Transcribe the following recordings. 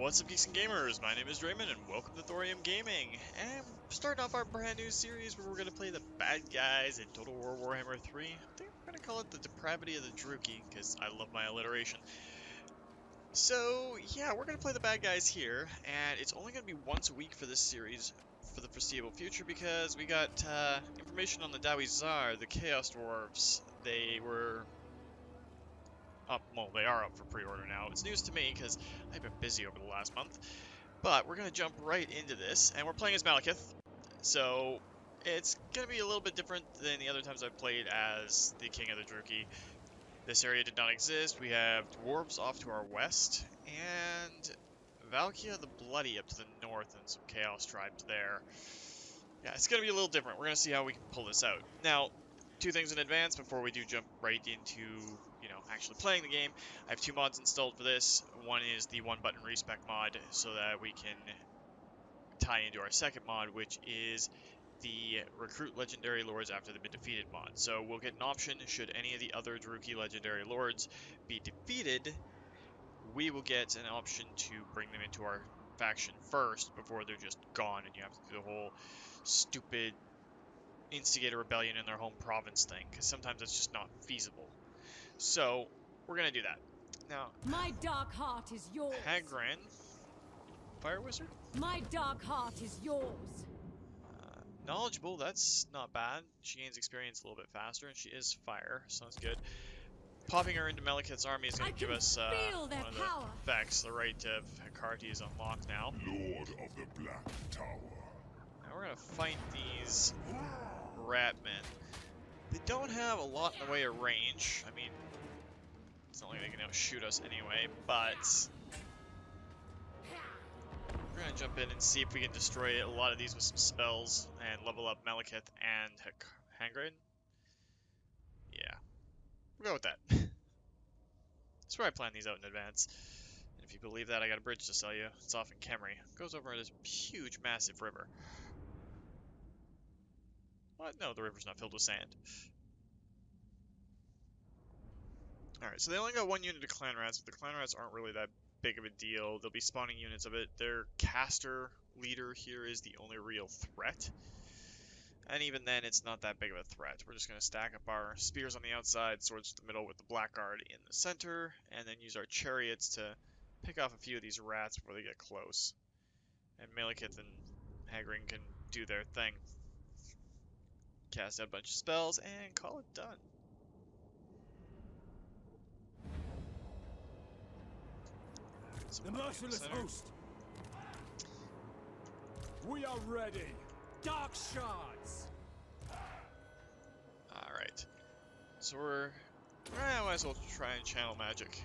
What's up, geeks and gamers? My name is Drementfh, and welcome to Thorium Gaming. And we're starting off our brand new series where we're going to play the bad guys in Total War Warhammer 3. I think we're going to call it the Depravity of the Druchii, because I love my alliteration. So, yeah, we're going to play the bad guys here, and it's only going to be once a week for this series for the foreseeable future, because we got information on the Dawi Zar, the Chaos Dwarves. They were up, well, they are up for pre-order now. It's news to me because I've been busy over the last month. But we're going to jump right into this, and we're playing as Malekith. So it's going to be a little bit different than the other times I've played as the King of the Druchii. This area did not exist. We have dwarves off to our west, and Valkia the Bloody up to the north, and some Chaos tribes there. Yeah, it's going to be a little different. We're going to see how we can pull this out. Now, two things in advance before we do jump right into, actually playing the game. I have two mods installed for this. One is the one-button respec mod, so that we can tie into our second mod, which is the recruit legendary lords after they've been defeated mod. So we'll get an option should any of the other Druchii legendary lords be defeated. We will get an option to bring them into our faction first before they're just gone, and you have to do the whole stupid instigate a rebellion in their home province thing, because sometimes it's just not feasible. So we're gonna do that. Now, my dark heart is yours. Naggarond, Fire Wizard. My dark heart is yours. Knowledgeable, that's not bad. She gains experience a little bit faster, and she is fire, so that's good. Popping her into Malekith's army is going to give us one of the effects. The right of Hekarti is unlocked now. Lord of the Black Tower. Now we're going to fight these Ratmen. They don't have a lot in the way of range. I mean, it's not like they can outshoot us anyway, but we're going to jump in and see if we can destroy a lot of these with some spells and level up Malekith and Naggarond. Yeah, we'll go with that. That's where I plan these out in advance. And if you believe that, I got a bridge to sell you. It's off in Khemri. It goes over this huge, massive river. What? No, the river's not filled with sand. Alright, so they only got one unit of clan rats, but the clan rats aren't really that big of a deal. They'll be spawning units of it. Their caster leader here is the only real threat. And even then, it's not that big of a threat. We're just going to stack up our spears on the outside, swords to the middle with the blackguard in the center, and then use our chariots to pick off a few of these rats before they get close. And Malekith and Naggarond can do their thing. Cast out a bunch of spells, and call it done. The merciless host! We are ready! Dark shards! Alright. So I might as well try and channel magic.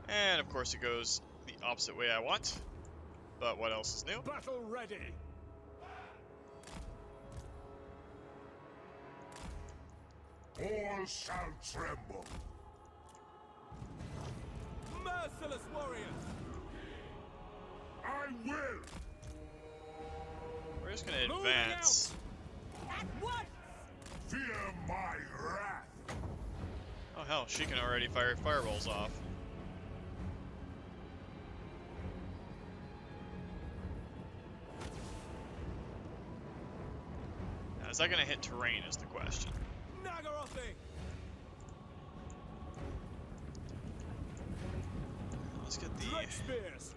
And of course it goes the opposite way I want. But what else is new? Battle ready! All shall tremble. Merciless warriors! I will! We're just gonna advance. At once! Fear my wrath! Oh hell, she can already fire fireballs off. Now, is that gonna hit terrain is the question. Naggarothi! Let's get the Spears!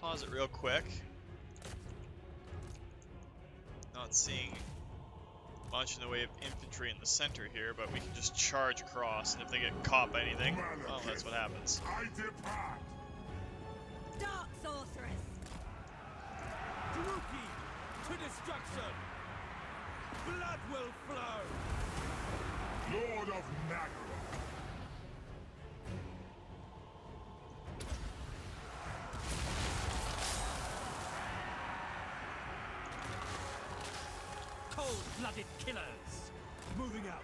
pause it real quick. Not seeing much in the way of infantry in the center here, but we can just charge across, and if they get caught by anything, well, that's what happens. I depart! Dark sorceress! Druchii to destruction! Blood will flow! Lord of Naggarond! Cold-blooded killers! Moving out!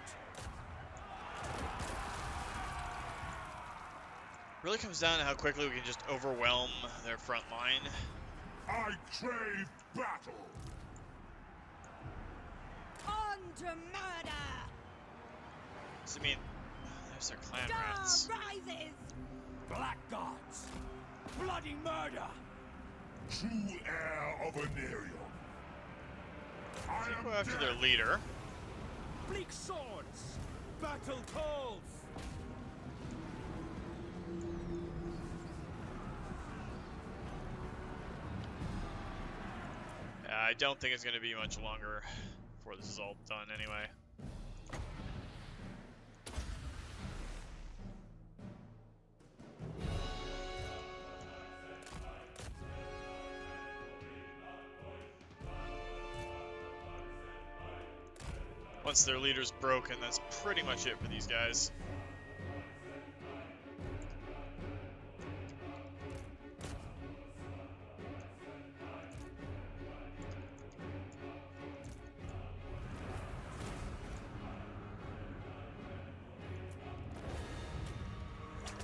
Really comes down to how quickly we can just overwhelm their front line. I crave battle! On to murder! So, I mean, there's their clan Star rats. rises! Blackguards! Blood bloody murder! True heir of Anarion. I Go am after dead. their leader. Bleak swords! Battle calls! I don't think it's going to be much longer before this is all done anyway. Once their leader's broken, that's pretty much it for these guys.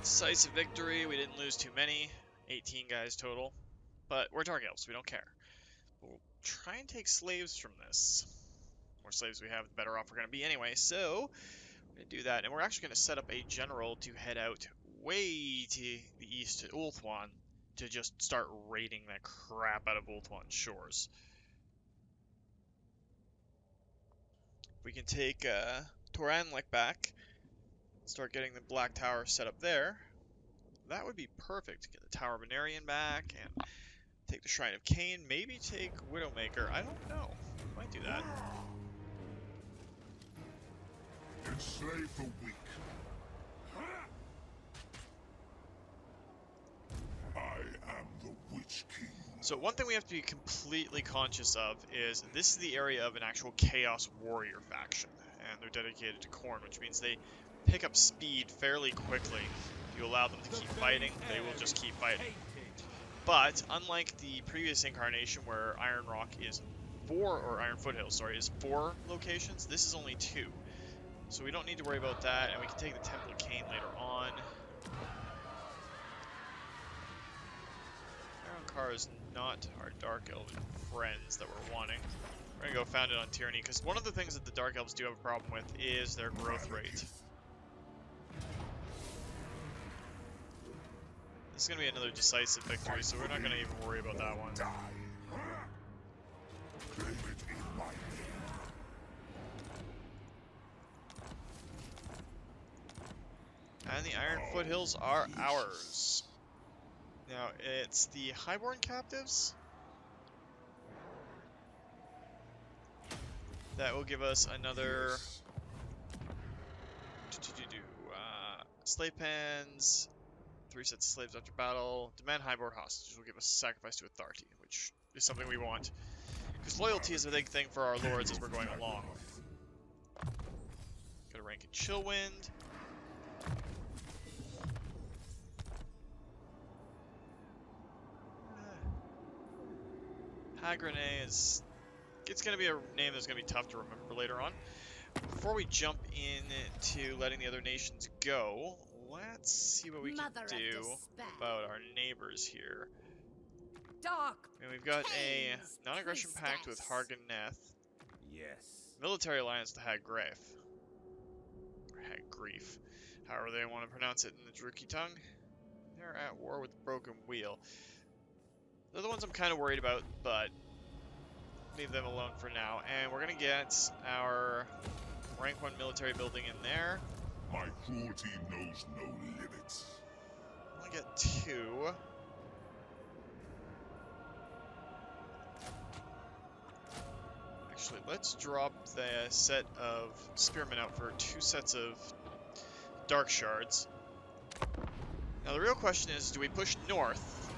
Decisive victory, we didn't lose too many. 18 guys total. But we're Dark Elves, we don't care. We'll try and take slaves from this. The more slaves we have, the better off we're going to be anyway. So, we're going to do that. And we're actually going to set up a general to head out way to the east to Ulthuan to just start raiding the crap out of Ulthuan's shores. We can take Toranlek back, start getting the Black Tower set up there. That would be perfect. Get the Tower of Anarion back and take the Shrine of Cain. Maybe take Widowmaker. I don't know. Might do that. Enslave the weak. I am the Witch King. So one thing we have to be completely conscious of is this is the area of an actual Chaos Warrior faction. And they're dedicated to Khorne, which means they pick up speed fairly quickly. If you allow them to keep fighting, they will just keep fighting. But unlike the previous incarnation where Iron Rock is Iron Foothills, sorry, is 4 locations, this is only 2. So we don't need to worry about that, and we can take the Temple of Cain later on. Ironkar is not our Dark Elven friends that we're wanting. We're gonna go founded on tyranny, because one of the things that the Dark Elves do have a problem with is their growth rate. This is going to be another decisive victory, so we're not going to even worry about that one. Die. Claim it in my name. And the Iron Foothills are ours. Now, it's the Highborn captives that will give us another slave pens, 3 sets of slaves after battle, demand highborn hostages will give us sacrifice to authority, which is something we want. Because loyalty is a big thing for our lords as we're going along. Got a rank in Chillwind. Hagrene is... It's going to be a name that's going to be tough to remember later on. Before we jump into letting the other nations go, let's see what we can do about our neighbors here. Dark. I mean, we've got a Pains non-aggression pact with priestess. Harganneth, Yes. military alliance with Hagreif, or Hagreif, however they want to pronounce it in the Druchii tongue. They're at war with the Broken Wheel. They're the ones I'm kind of worried about, but leave them alone for now. And we're gonna get our rank 1 military building in there. My cruelty knows no limits. Only get 2. Actually, let's drop the set of spearmen out for 2 sets of dark shards. Now the real question is, do we push north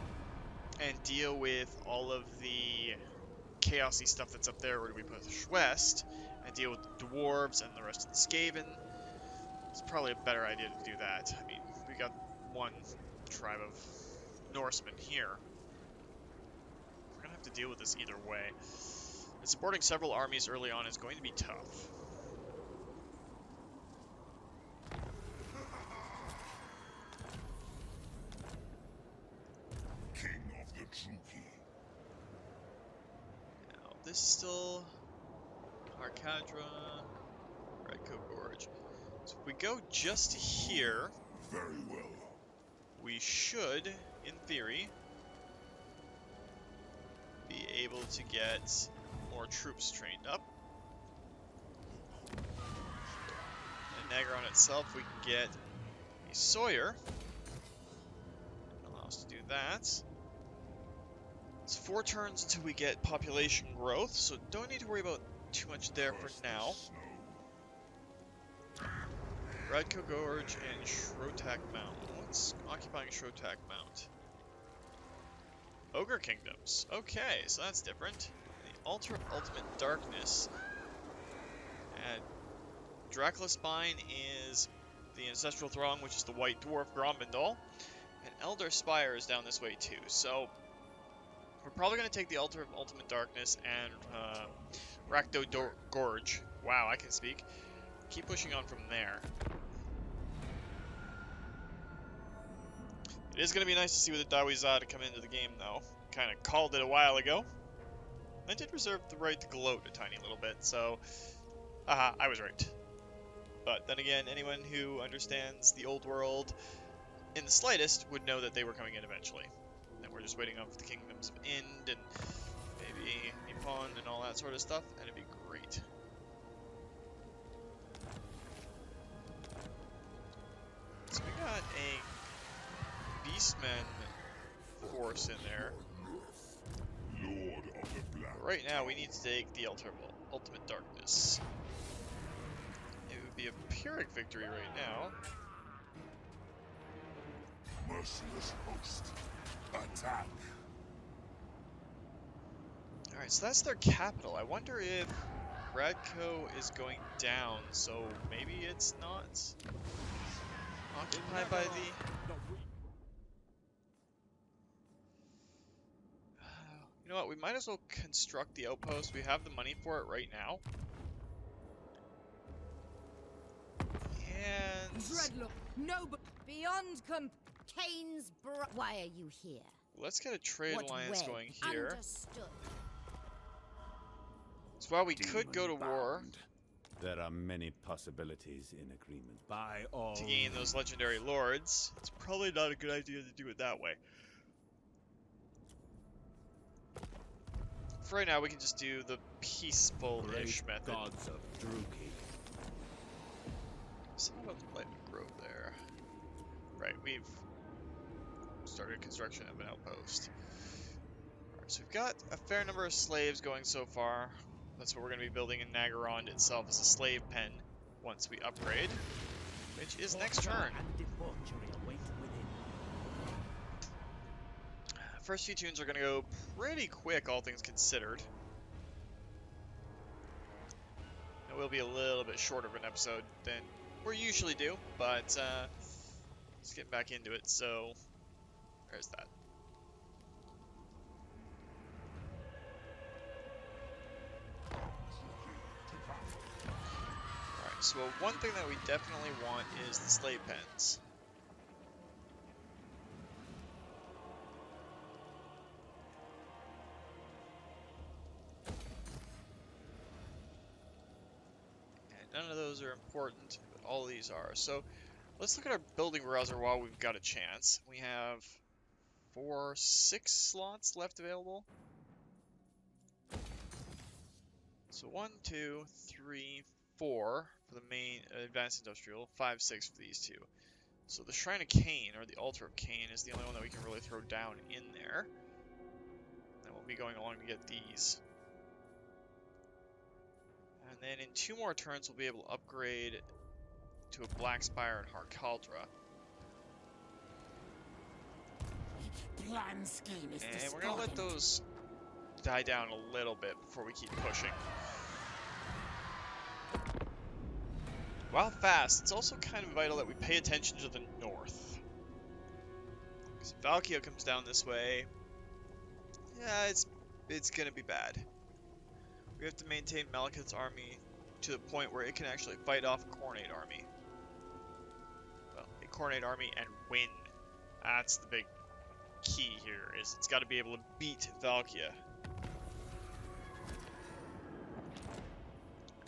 and deal with all of the chaosy stuff that's up there, or do we push west and deal with the dwarves and the rest of the Skaven? It's probably a better idea to do that. I mean, we got one tribe of Norsemen here. We're gonna have to deal with this either way. And supporting several armies early on is going to be tough. King of the Druchii. Now, this is still Arcadra, Redcoat Gorge. So if we go just here, Very well. we should, in theory, able to get more troops trained up. In Naggarond itself, we can get a Sawyer. Allow us to do that. It's 4 turns until we get population growth, so don't need to worry about too much there for now. Radko Gorge and Shrotak Mount. What's occupying Shrotak Mount? Ogre Kingdoms. Okay, so that's different. The Altar of Ultimate Darkness. And Dracula Spine is the Ancestral Throng, which is the White Dwarf Grombendal. And Elder Spire is down this way too. So we're probably going to take the Altar of Ultimate Darkness and Rakdo Gorge. Wow, I can speak. Keep pushing on from there. It is going to be nice to see with the Dawizada come into the game, though. Kind of called it a while ago. I did reserve the right to gloat a tiny little bit, so... Haha, I was right. But then again, anyone who understands the old world in the slightest would know that they were coming in eventually. And we're just waiting on for the Kingdoms of Ind and maybe Nippon and all that sort of stuff, and it'd be great. So we got a Beastmen force in there. Lord of the Black. Right now, we need to take the Altar of Ultimate Darkness. It would be a Pyrrhic victory right now. Merciless host. Attack. Alright, so that's their capital. I wonder if Radko is going down, so maybe it's not occupied by the... You know what, we might as well construct the outpost. We have the money for it right now. And... Dreadlock, no, but beyond Kane's Why are you here? let's get a trade alliance going here. Understood. So while we could go to war There are many possibilities in agreement. By all to gain those legendary lords, it's probably not a good idea to do it that way. For right now, we can just do the peaceful-ish great method. gods of Druchii. Somewhat of the Lightning Grove there. Right, we've started construction of an outpost. Alright, so we've got a fair number of slaves going so far. That's what we're going to be building in Naggarond itself as a slave pen once we upgrade, which is next turn. First few tunes are going to go pretty quick, all things considered. It will be a little bit shorter of an episode than we usually do, but let's get back into it. So, there's that. Alright, so one thing that we definitely want is the slave pens. None of those are important, but all of these are. So let's look at our building browser while we've got a chance. We have 6 slots left available. So 1, 2, 3, 4 for the main advanced industrial, 5, 6 for these two. So the Shrine of Cain, or the Altar of Cain, is the only one that we can really throw down in there. And we'll be going along to get these. And then in 2 more turns, we'll be able to upgrade to a Black Spire and Harkaldra. And we're going to let those die down a little bit before we keep pushing. While fast, it's also kind of vital that we pay attention to the north. Because if Valkia comes down this way, yeah, it's going to be bad. We have to maintain Malekith's army to the point where it can actually fight off a Khornate army. Well, a Khornate army and win. That's the big key here, is it's got to be able to beat Valkia.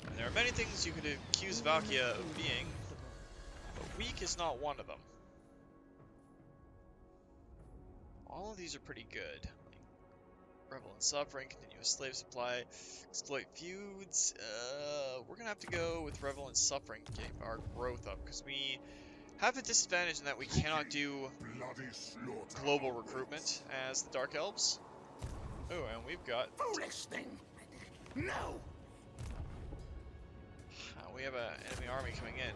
And there are many things you could accuse Valkia of being, but weak is not one of them. All of these are pretty good. Revel in suffering, continuous slave supply, exploit feuds. We're gonna have to go with Revel in suffering to get our growth up, because we have a disadvantage in that we cannot do Bloody slaughter. global recruitment as the Dark Elves. Oh, and we've got... Foolish thing! No! we have an enemy army coming in.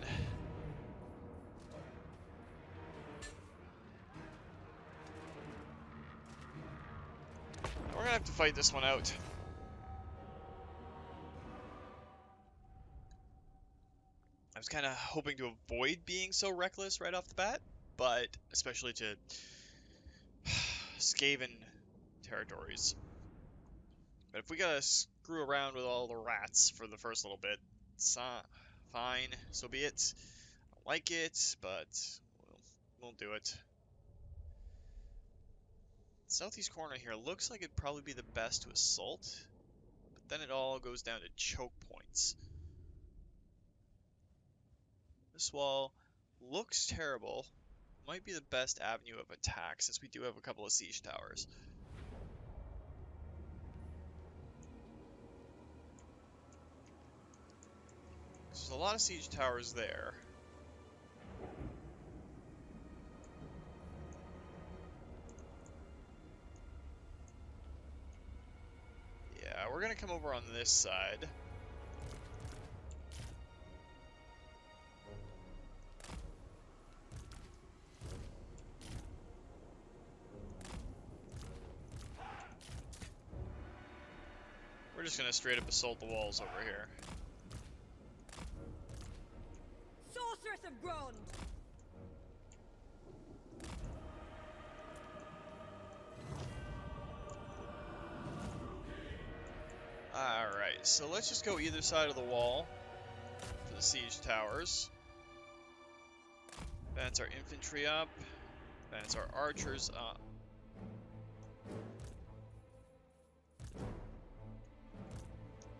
We're gonna have to fight this one out. I was kind of hoping to avoid being so reckless right off the bat, but especially to Skaven territories. But if we gotta screw around with all the rats for the first little bit, it's fine, so be it. I don't like it, but we'll do it. Southeast corner here looks like it'd probably be the best to assault, but then it all goes down to choke points. This wall looks terrible. Might be the best avenue of attack since we do have a couple of siege towers. There's a lot of siege towers there. Yeah, we're gonna come over on this side. We're just gonna straight up assault the walls over here. Sorceress of Grond! Alright, so let's just go either side of the wall for the siege towers. Advance our infantry up. Advance our archers up.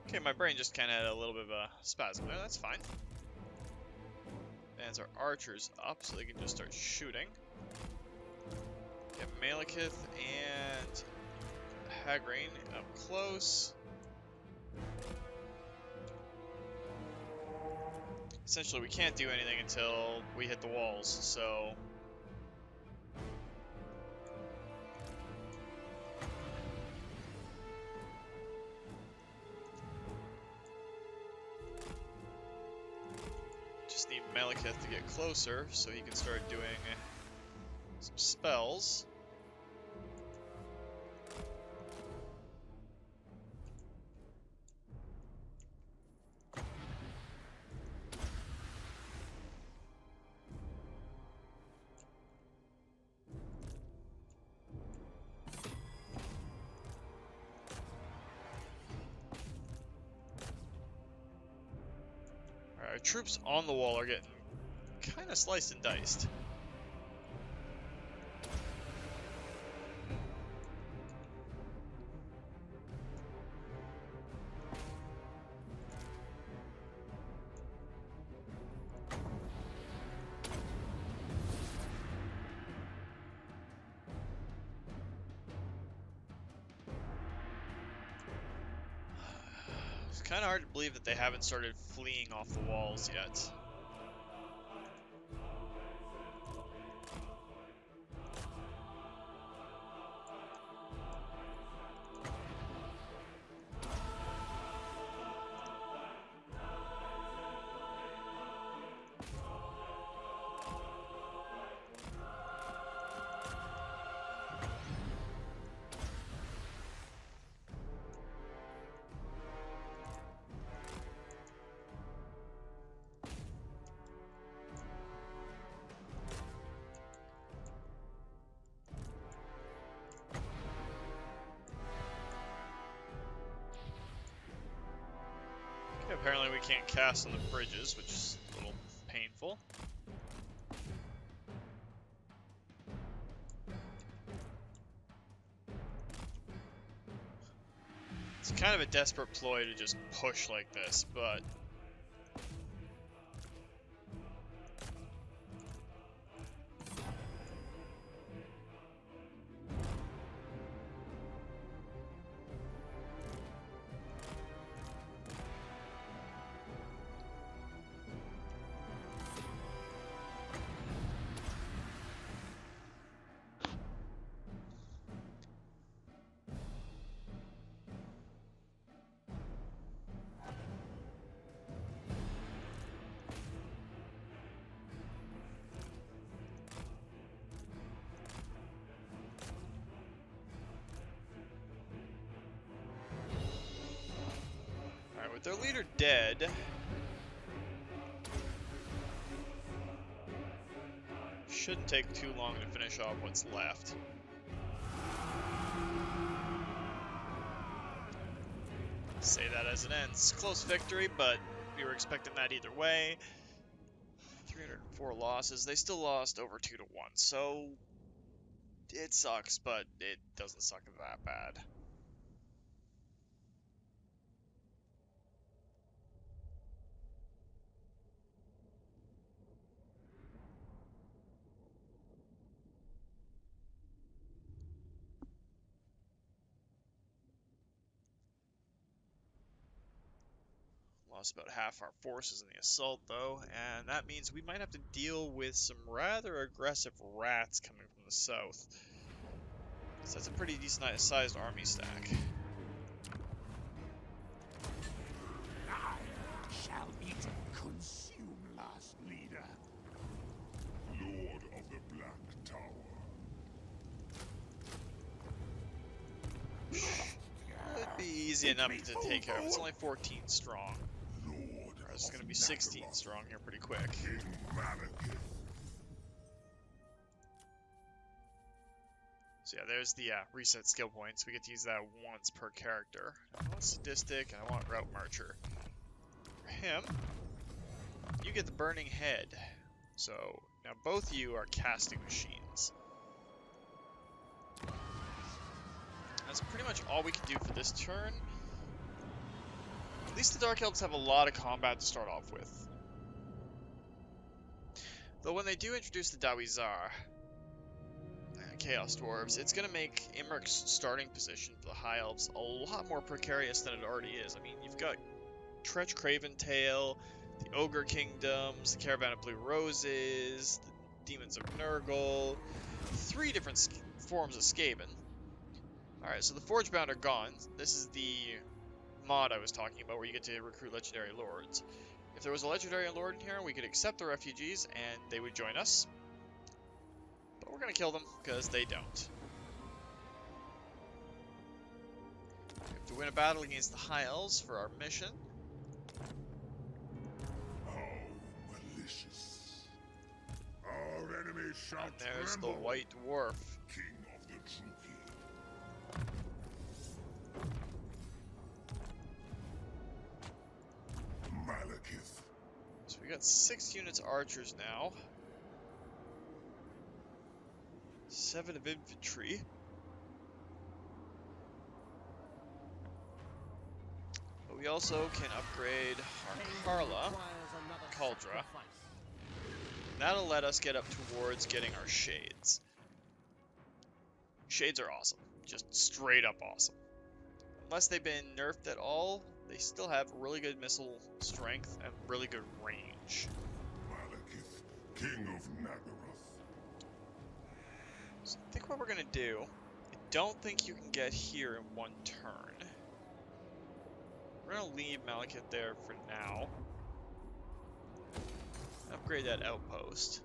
Okay, my brain just kind of had a little bit of a spasm there, that's fine. Advance our archers up so they can just start shooting. Get Malekith and Hagrain up close. Essentially, we can't do anything until we hit the walls, so... just need Malekith to get closer so he can start doing some spells. Our troops on the wall are getting kind of sliced and diced. It's kind of hard to believe that they haven't started fleeing off the walls yet. Apparently we can't cast on the bridges, which is a little painful. It's kind of a desperate ploy to just push like this, but... With their leader dead, shouldn't take too long to finish off what's left. Say that as it ends. Close victory, but we were expecting that either way. 304 losses. They still lost over 2 to 1, so it sucks, but it doesn't suck that bad. Lost about half our forces in the assault, though, and that means we might have to deal with some rather aggressive rats coming from the south. So that's a pretty decent sized army stack. Shall it consume last leader? Lord of the Black Tower. It'd be easy enough to take care of. It's only 14 strong. Lord It's of going to be 16 Naggarond. strong here pretty quick. King Malekith. So yeah, there's the reset skill points. We get to use that once per character. I want Sadistic, and I want Route Marcher. For him, you get the Burning Head. So now both of you are casting machines. That's pretty much all we can do for this turn. At least the Dark Elves have a lot of combat to start off with. Though when they do introduce the Dawizar, Chaos Dwarves, it's going to make Imric's starting position for the High Elves a lot more precarious than it already is. I mean, you've got Tretch Craventail, the Ogre Kingdoms, the Caravan of Blue Roses, the Demons of Nurgle, 3 different forms of Skaven. Alright, so the Forgebound are gone. This is the mod I was talking about, where you get to recruit Legendary Lords. If there was a Legendary Lord in here, we could accept the refugees, and they would join us. But we're going to kill them, because they don't. We have to win a battle against the High Elves for our mission. How malicious. Our enemy shall And there's the tremble. White Dwarf. King of the Druchii. Malekith. So we got 6 units archers now. 7 of infantry. But we also can upgrade our Carla, Cauldra. That'll let us get up towards getting our Shades. Shades are awesome. Just straight up awesome. Unless they've been nerfed at all, they still have really good missile strength and really good range. Malekith, King of Naggarond. So I think what we're going to do, I don't think you can get here in one turn. We're going to leave Malekith there for now. Upgrade that outpost.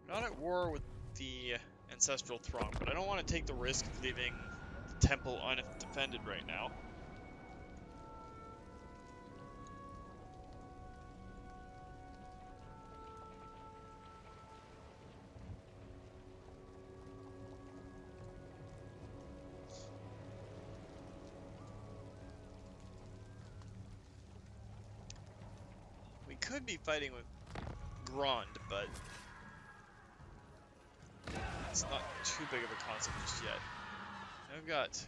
Not at war with the Ancestral Throng, but I don't want to take the risk of leaving the temple undefended right now. We could be fighting with Grond, but it's not too big of a concept just yet. And we've got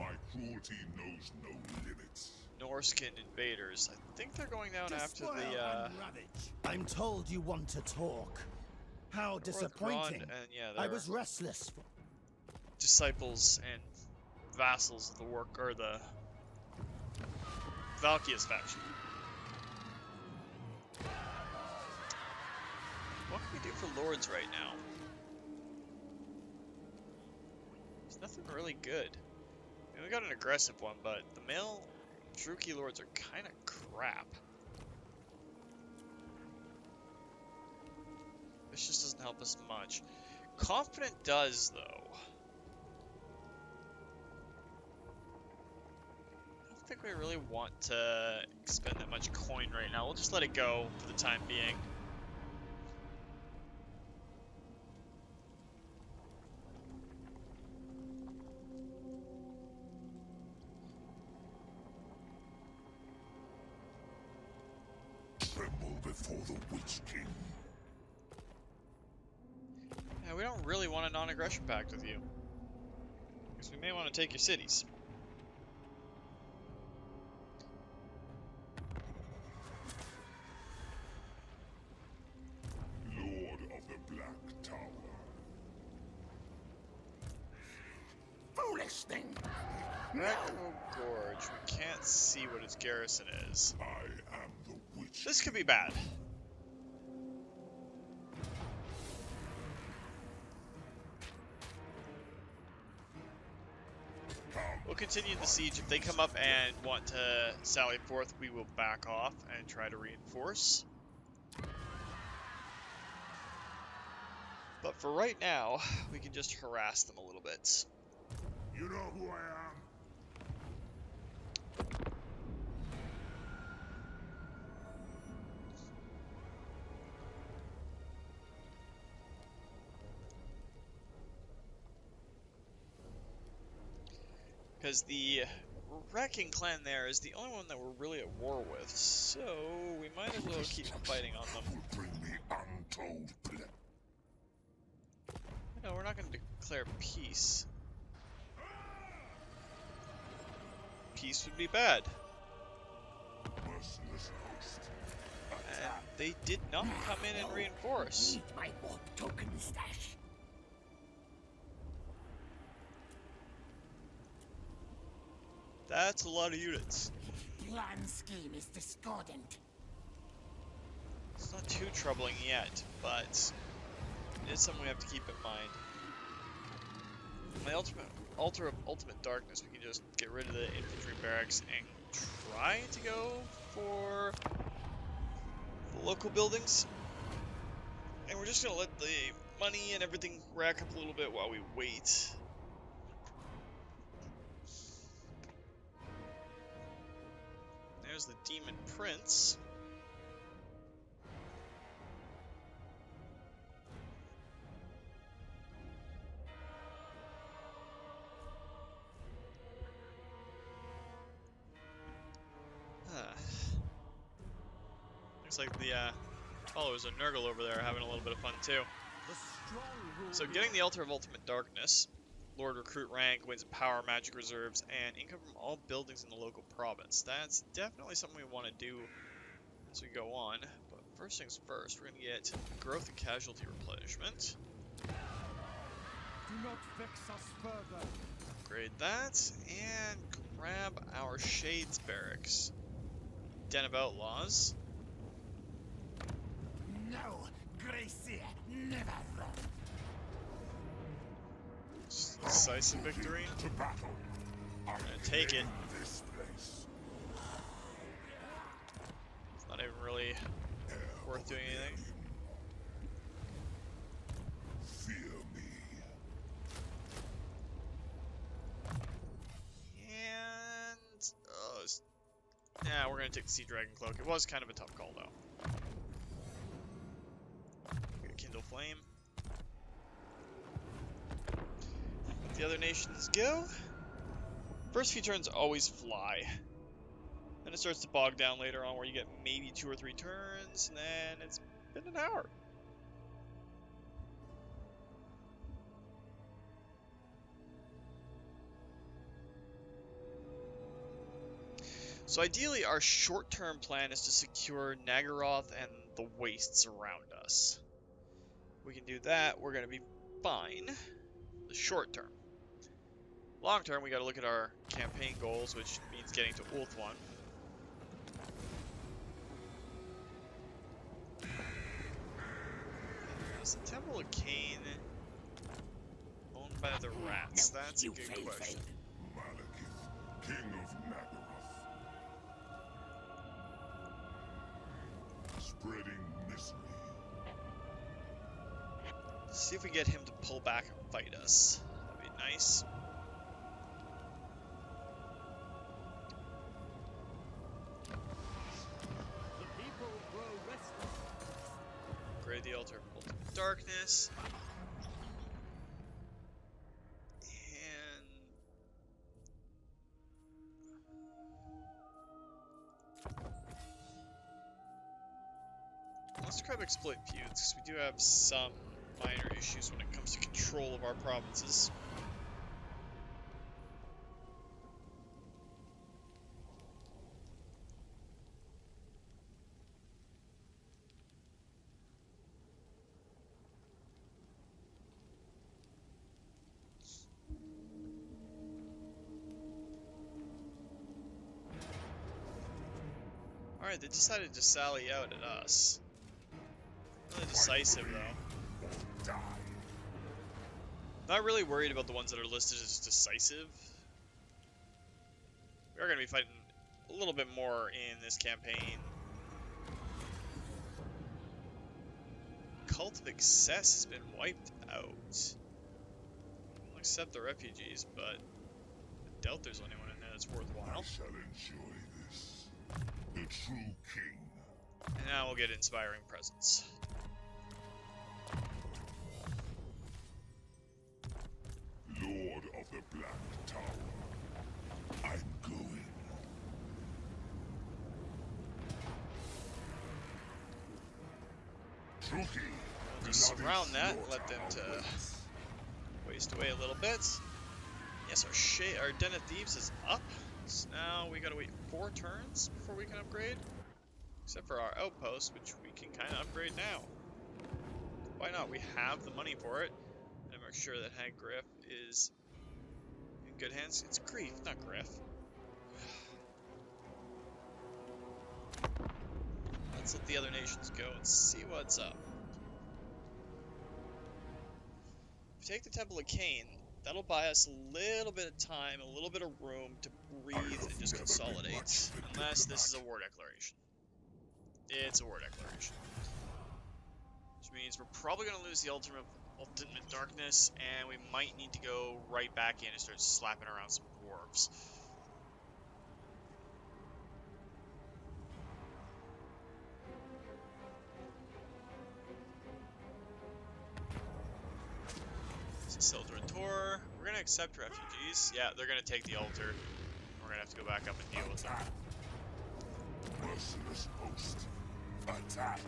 My cruelty knows no limits. Norskin invaders. I think they're going down after Despoil the and ravage. I'm told you want to talk. How North disappointing. Grond, and yeah, I they're was restless. disciples and vassals of the work, or the Valkia's faction. What can we do for lords right now? There's nothing really good. I mean, we got an aggressive one, but the male Druchii lords are kind of crap. Cautious doesn't help us much. Confident does, though. I don't think we really want to spend that much coin right now. We'll just let it go for the time being. Tremble before the Witch King. Yeah, we don't really want a non-aggression pact with you. Because we may want to take your cities. Lord of the Black Tower. Foolish thing! Echo Gorge. We can't see what its garrison is. I am the Witch. This could be bad. We'll continue the siege. If they come up and want to sally forth, we will back off and try to reinforce. But for right now, we can just harass them a little bit. You know who I am? Because the Wrecking Clan there is the only one that we're really at war with, so we might as well keep fighting on them. Will bring me untold pleasure. No, we're not going to declare peace. Peace would be bad. Merciless host. And they did not come in and reinforce. Need my warp token stash. That's a lot of units. Plan scheme is discordant. It's not too troubling yet, but it's something we have to keep in mind. My altar of ultimate darkness, we can just get rid of the infantry barracks and try to go for the local buildings. And we're just gonna let the money and everything rack up a little bit while we wait. There's the Demon Prince. Looks like the followers of Nurgle over there are having a little bit of fun too. So getting the Altar of Ultimate Darkness, Lord Recruit rank, wins power, magic reserves, and income from all buildings in the local province. That's definitely something we want to do as we go on. But first things first, we're going to get growth and casualty replenishment. Do not vex us further. Upgrade that, and grab our Shades Barracks. Den of Outlaws. No, Gracie, never run. Decisive victory. To battle. We're gonna take it. This place. It's not even really worth doing anything. Fear me. And yeah, we're gonna take the Sea Dragon Cloak. It was kind of a tough call though. Kindle Flame. Let the other nations go. First few turns always fly. Then it starts to bog down later on where you get maybe 2 or 3 turns, and then it's been an hour. So ideally, our short-term plan is to secure Naggaroth and the wastes around us. If we can do that, we're going to be fine. The short term. Long term, we got to look at our campaign goals, which means getting to Ulthuan. Is the Temple of Cain owned by the rats? That's a good question. Malekith, King of Naggaroth. Spreading misery. See if we get him to pull back and fight us. That'd be nice. The people grow restless. Upgrade the altar of ultimate darkness. And let's grab exploit feuds, because we do have some minor issues when it comes to control of our provinces. Alright, they decided to sally out at us. Really decisive, though. Not really worried about the ones that are listed as decisive. We are going to be fighting a little bit more in this campaign. Cult of Excess has been wiped out. I'll accept the refugees, but I doubt there's anyone in there that's worthwhile. I shall enjoy this. The true king. And now we'll get Inspiring Presence. Lord of the Black Tower. I'm going. Druchii. We'll just surround that and let them to waste away a little bit. Yes, our Den of Thieves is up. So now we gotta wait 4 turns before we can upgrade. Except for our outpost, which we can kind of upgrade now. Why not? We have the money for it. And make sure that Hag Griff is in good hands. It's Grief, not Griff. Let's let the other nations go and see what's up. If we take the Temple of Cain, that'll buy us a little bit of time, a little bit of room to breathe and just consolidate. Unless this is a war declaration. It's a war declaration. Which means we're probably going to lose the ultimate darkness, and we might need to go right back in and start slapping around some dwarves. Sildren Tor. We're going to accept refugees. Yeah, they're going to take the altar. We're going to have to go back up and deal with them. Merciless host. Attack.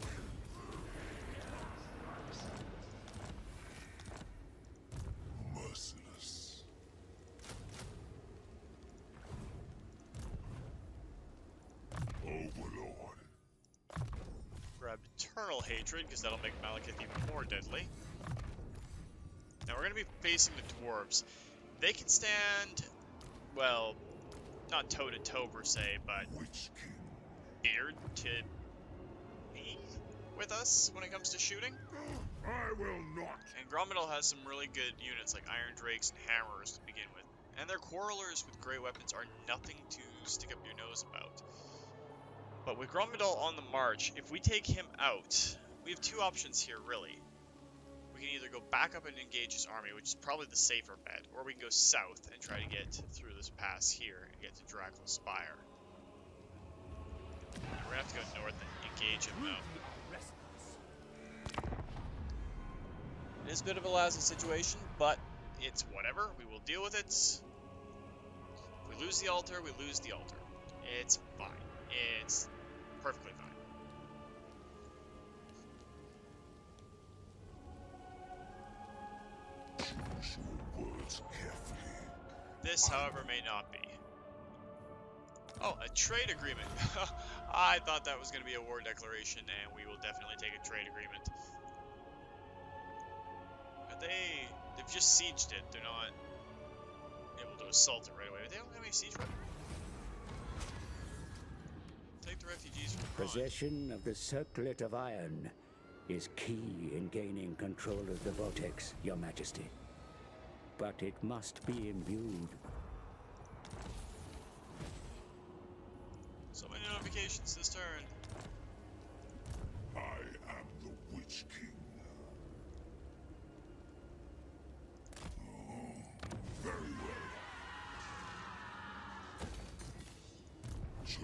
Merciless. Overlord. Grab Eternal Hatred, because that'll make Malekith even more deadly. Now we're going to be facing the dwarves. They can stand, well, not toe-to-toe per se, but Witch King. beard to knee with us when it comes to shooting. I will not. And Gromidal has some really good units like Iron Drakes and Hammers to begin with. And their Quarrelers with great weapons are nothing to stick up your nose about. But with Gromidal on the march, if we take him out, we have 2 options here really. We can either go back up and engage his army, which is probably the safer bet, or we can go south and try to get through this pass here and get to Dracul Spire. We're gonna have to go north and engage him though. It is a bit of a lousy situation, but it's whatever. We will deal with it. If we lose the altar, we lose the altar. It's fine. It's perfectly fine. Choose your words carefully. This, however, may not be. Oh, a trade agreement. I thought that was going to be a war declaration, and we will definitely take a trade agreement. Are they... They've just sieged it. They're not able to assault it right away. They don't have any siege weapons. Take the refugees from the front. Possession of the Circlet of Iron is key in gaining control of the Vortex, Your Majesty. But it must be imbued. So many notifications this turn. I am the Witch King.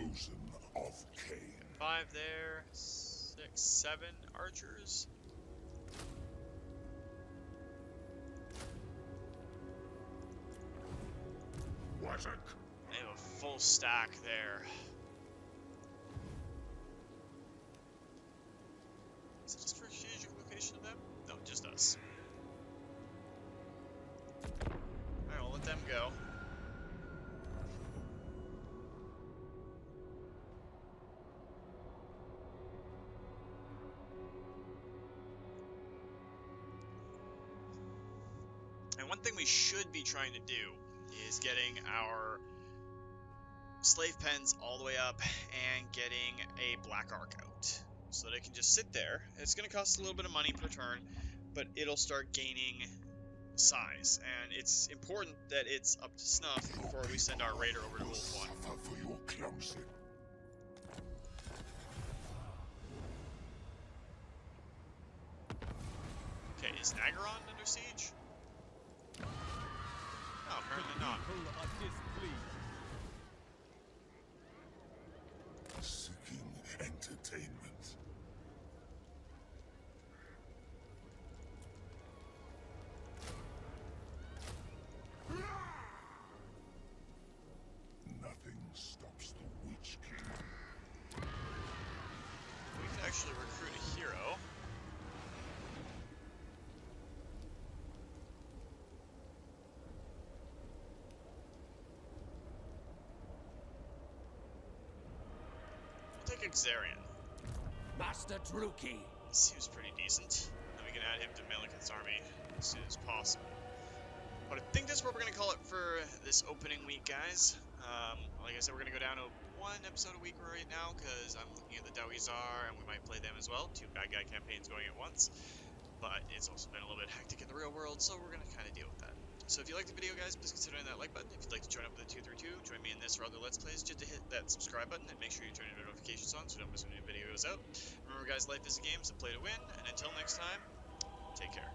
chosen of Cain. 5 there, 6, 7 archers. Wazak. They have a full stack there. Is it just for strategic location of them? No, just us. Alright, we'll let them go. And one thing we should be trying to do is getting our slave pens all the way up and getting a black arc out so that it can just sit there. It's going to cost a little bit of money per turn, but it'll start gaining size, and it's important that it's up to snuff before we send our raider over to Wolf 1. Suffer for your clumsy. Okay, is Naggarond under siege? No, apparently not. People are displeased. Seeking entertainment. Nothing stops the Witch King. We can actually recruit a hero. We'll take Xarian. Master Druchii. Seems pretty decent. And we can add him to Maliketh's army as soon as possible. But I think that's what we're going to call it for this opening week, guys. Like I said, we're going to go down to 1 episode a week right now, because I'm looking at the Dawizar, and we might play them as well. 2 bad guy campaigns going at once. But it's also been a little bit hectic in the real world, so we're going to kind of deal with that. So if you liked the video, guys, please consider hitting that like button. If you'd like to join up with the 232, join me in this or other Let's Plays, just to hit that subscribe button, and make sure you turn your notifications on so you don't miss when a new video goes out. Remember, guys, life is a game, so play to win, and until next time, take care.